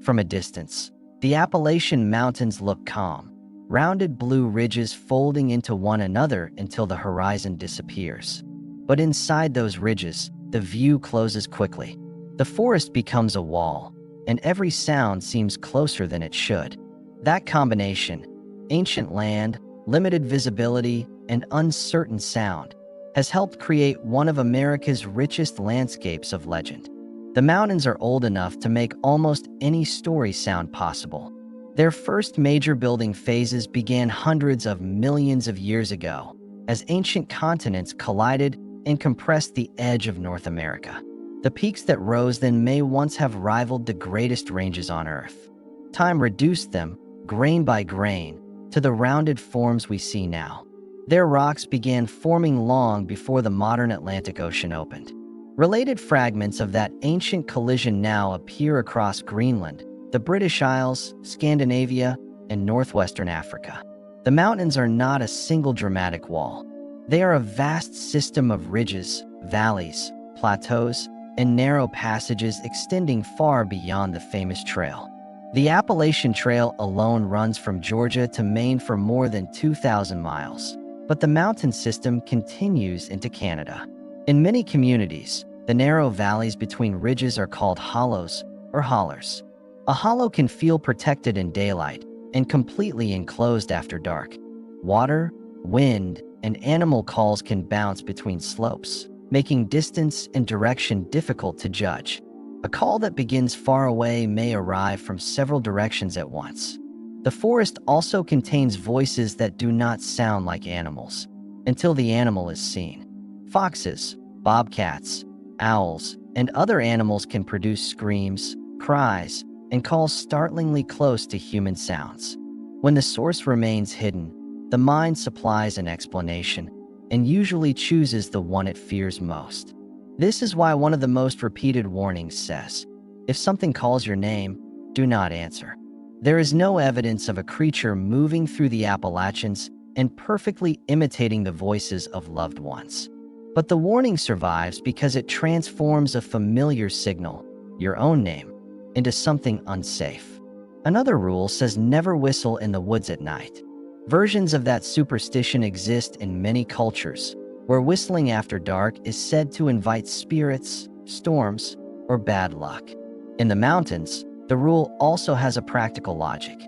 From a distance, the Appalachian Mountains look calm, rounded blue ridges folding into one another until the horizon disappears. But inside those ridges, the view closes quickly. The forest becomes a wall, and every sound seems closer than it should. That combination, ancient land, limited visibility, and uncertain sound, has helped create one of America's richest landscapes of legend. The mountains are old enough to make almost any story sound possible. Their first major building phases began hundreds of millions of years ago, as ancient continents collided and compressed the edge of North America. The peaks that rose then may once have rivaled the greatest ranges on Earth. Time reduced them, grain by grain, to the rounded forms we see now. Their rocks began forming long before the modern Atlantic Ocean opened. Related fragments of that ancient collision now appear across Greenland, the British Isles, Scandinavia, and northwestern Africa. The mountains are not a single dramatic wall. They are a vast system of ridges, valleys, plateaus, and narrow passages extending far beyond the famous trail. The Appalachian Trail alone runs from Georgia to Maine for more than 2,000 miles, but the mountain system continues into Canada. In many communities, the narrow valleys between ridges are called hollows or hollers. A hollow can feel protected in daylight and completely enclosed after dark. Water, wind, and animal calls can bounce between slopes, making distance and direction difficult to judge. A call that begins far away may arrive from several directions at once. The forest also contains voices that do not sound like animals until the animal is seen. Foxes, bobcats, owls, and other animals can produce screams, cries, and calls startlingly close to human sounds. When the source remains hidden, the mind supplies an explanation and usually chooses the one it fears most. This is why one of the most repeated warnings says, "If something calls your name, do not answer." There is no evidence of a creature moving through the Appalachians and perfectly imitating the voices of loved ones. But the warning survives because it transforms a familiar signal, your own name, into something unsafe. Another rule says never whistle in the woods at night. Versions of that superstition exist in many cultures, where whistling after dark is said to invite spirits, storms, or bad luck. In the mountains, the rule also has a practical logic.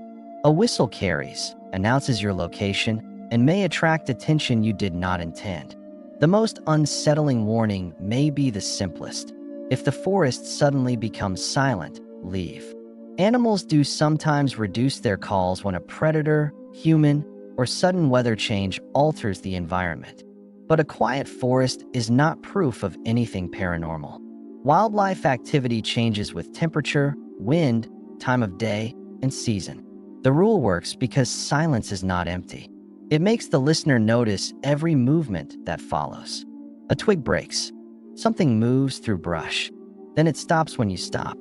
A whistle carries, announces your location, and may attract attention you did not intend. The most unsettling warning may be the simplest. If the forest suddenly becomes silent, leave. Animals do sometimes reduce their calls when a predator, human, or sudden weather change alters the environment. But a quiet forest is not proof of anything paranormal. Wildlife activity changes with temperature, wind, time of day, and season. The rule works because silence is not empty. It makes the listener notice every movement that follows. A twig breaks. Something moves through brush. Then it stops when you stop.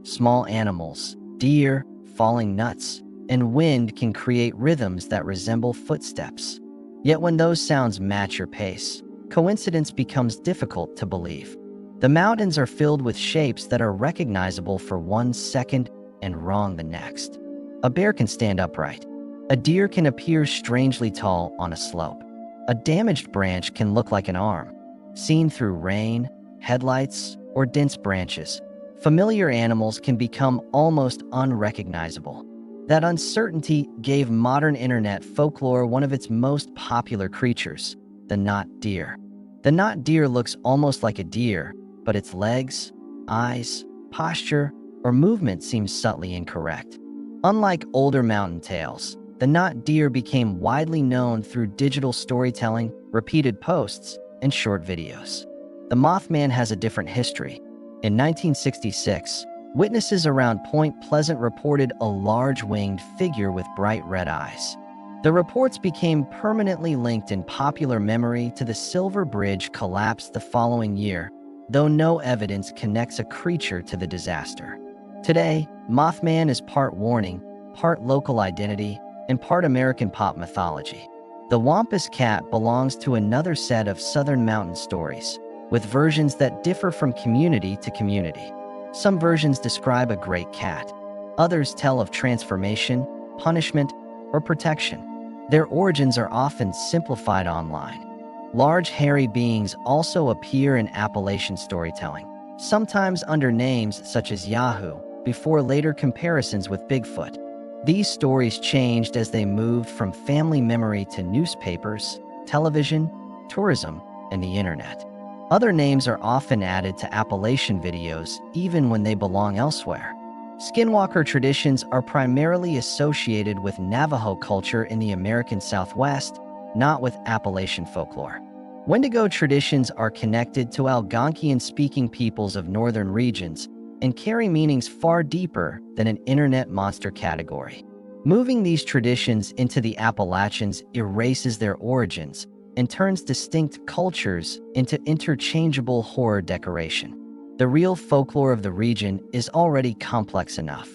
Small animals, deer, falling nuts, and wind can create rhythms that resemble footsteps. Yet when those sounds match your pace, coincidence becomes difficult to believe. The mountains are filled with shapes that are recognizable for 1 second and wrong the next. A bear can stand upright. A deer can appear strangely tall on a slope. A damaged branch can look like an arm, seen through rain, headlights, or dense branches. Familiar animals can become almost unrecognizable. That uncertainty gave modern internet folklore one of its most popular creatures, the knot deer. The knot deer looks almost like a deer, but its legs, eyes, posture, or movement seems subtly incorrect. Unlike older mountain tales, the knot deer became widely known through digital storytelling, repeated posts, and short videos. The Mothman has a different history. In 1966, witnesses around Point Pleasant reported a large winged figure with bright red eyes. The reports became permanently linked in popular memory to the Silver Bridge collapse the following year, though no evidence connects a creature to the disaster. Today, Mothman is part warning, part local identity, and part American pop mythology. The Wampus Cat belongs to another set of Southern mountain stories, with versions that differ from community to community. Some versions describe a great cat. Others tell of transformation, punishment, or protection. Their origins are often simplified online. Large hairy beings also appear in Appalachian storytelling, sometimes under names such as Yahoo, before later comparisons with Bigfoot. These stories changed as they moved from family memory to newspapers, television, tourism, and the internet. Other names are often added to Appalachian videos even when they belong elsewhere. Skinwalker traditions are primarily associated with Navajo culture in the American Southwest, not with Appalachian folklore. Wendigo traditions are connected to Algonquian-speaking peoples of northern regions and carry meanings far deeper than an internet monster category. Moving these traditions into the Appalachians erases their origins and turns distinct cultures into interchangeable horror decoration. The real folklore of the region is already complex enough.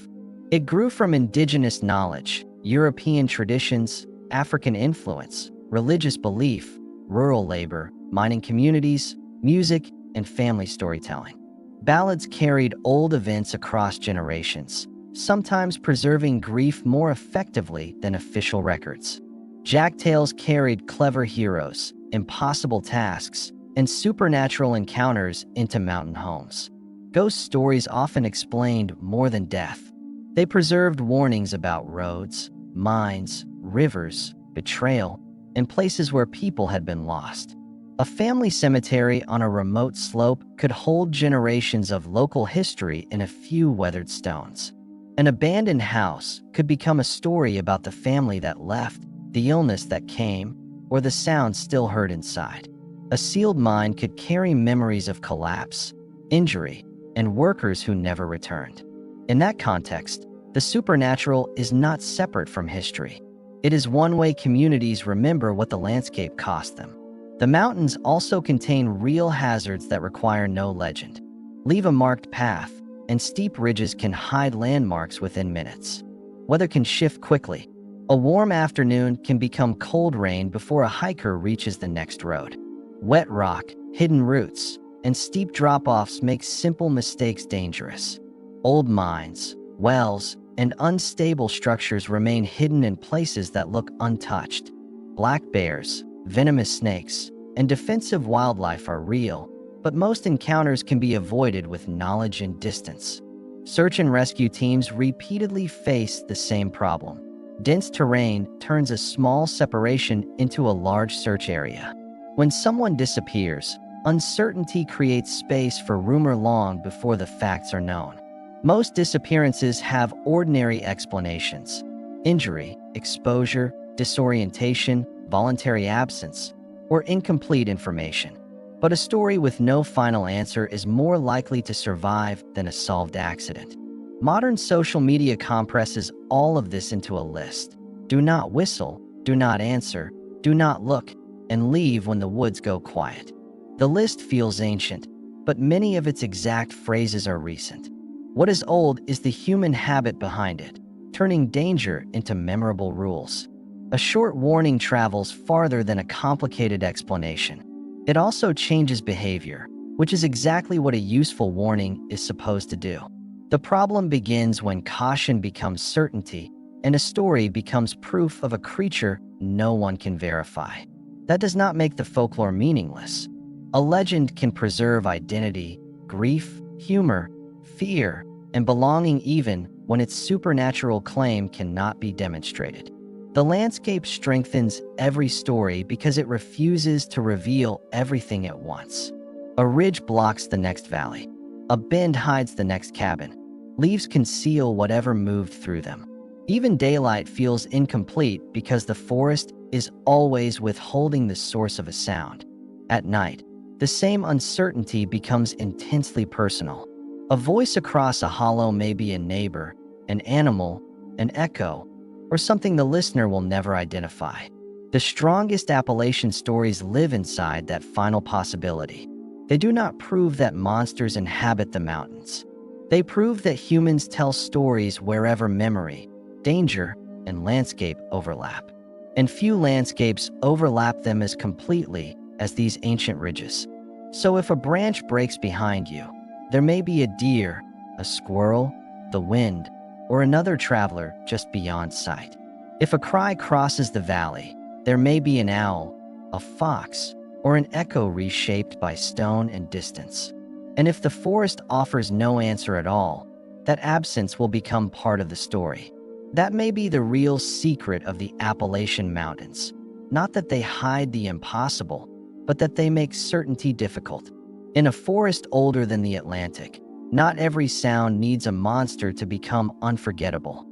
It grew from indigenous knowledge, European traditions, African influence, religious belief, rural labor, mining communities, music, and family storytelling. Ballads carried old events across generations, sometimes preserving grief more effectively than official records. Jagtales carried clever heroes, impossible tasks, and supernatural encounters into mountain homes. Ghost stories often explained more than death. They preserved warnings about roads, mines, rivers, betrayal, and places where people had been lost. A family cemetery on a remote slope could hold generations of local history in a few weathered stones. An abandoned house could become a story about the family that left, the illness that came, or the sound still heard inside. A sealed mine could carry memories of collapse, injury, and workers who never returned. In that context, the supernatural is not separate from history. It is one way communities remember what the landscape cost them. The mountains also contain real hazards that require no legend. Leave a marked path, and steep ridges can hide landmarks within minutes. Weather can shift quickly. A warm afternoon can become cold rain before a hiker reaches the next road. Wet rock, hidden roots, and steep drop-offs make simple mistakes dangerous. Old mines, wells, and unstable structures remain hidden in places that look untouched. Black bears, venomous snakes, and defensive wildlife are real, but most encounters can be avoided with knowledge and distance. Search and rescue teams repeatedly face the same problem. Dense terrain turns a small separation into a large search area. When someone disappears, uncertainty creates space for rumor long before the facts are known. Most disappearances have ordinary explanations: injury, exposure, disorientation, voluntary absence, or incomplete information. But a story with no final answer is more likely to survive than a solved accident. Modern social media compresses all of this into a list. Do not whistle, do not answer, do not look, and leave when the woods go quiet. The list feels ancient, but many of its exact phrases are recent. What is old is the human habit behind it, turning danger into memorable rules. A short warning travels farther than a complicated explanation. It also changes behavior, which is exactly what a useful warning is supposed to do. The problem begins when caution becomes certainty and a story becomes proof of a creature no one can verify. That does not make the folklore meaningless. A legend can preserve identity, grief, humor, fear, and belonging even when its supernatural claim cannot be demonstrated. The landscape strengthens every story because it refuses to reveal everything at once. A ridge blocks the next valley. A bend hides the next cabin. Leaves conceal whatever moved through them. Even daylight feels incomplete because the forest is always withholding the source of a sound. At night, the same uncertainty becomes intensely personal. A voice across a hollow may be a neighbor, an animal, an echo, or something the listener will never identify. The strongest Appalachian stories live inside that final possibility. They do not prove that monsters inhabit the mountains. They prove that humans tell stories wherever memory, danger, and landscape overlap. And few landscapes overlap them as completely as these ancient ridges. So if a branch breaks behind you, there may be a deer, a squirrel, the wind, or another traveler just beyond sight. If a cry crosses the valley, there may be an owl, a fox, or an echo reshaped by stone and distance. And if the forest offers no answer at all, that absence will become part of the story. That may be the real secret of the Appalachian Mountains. Not that they hide the impossible, but that they make certainty difficult. In a forest older than the Atlantic, not every sound needs a monster to become unforgettable.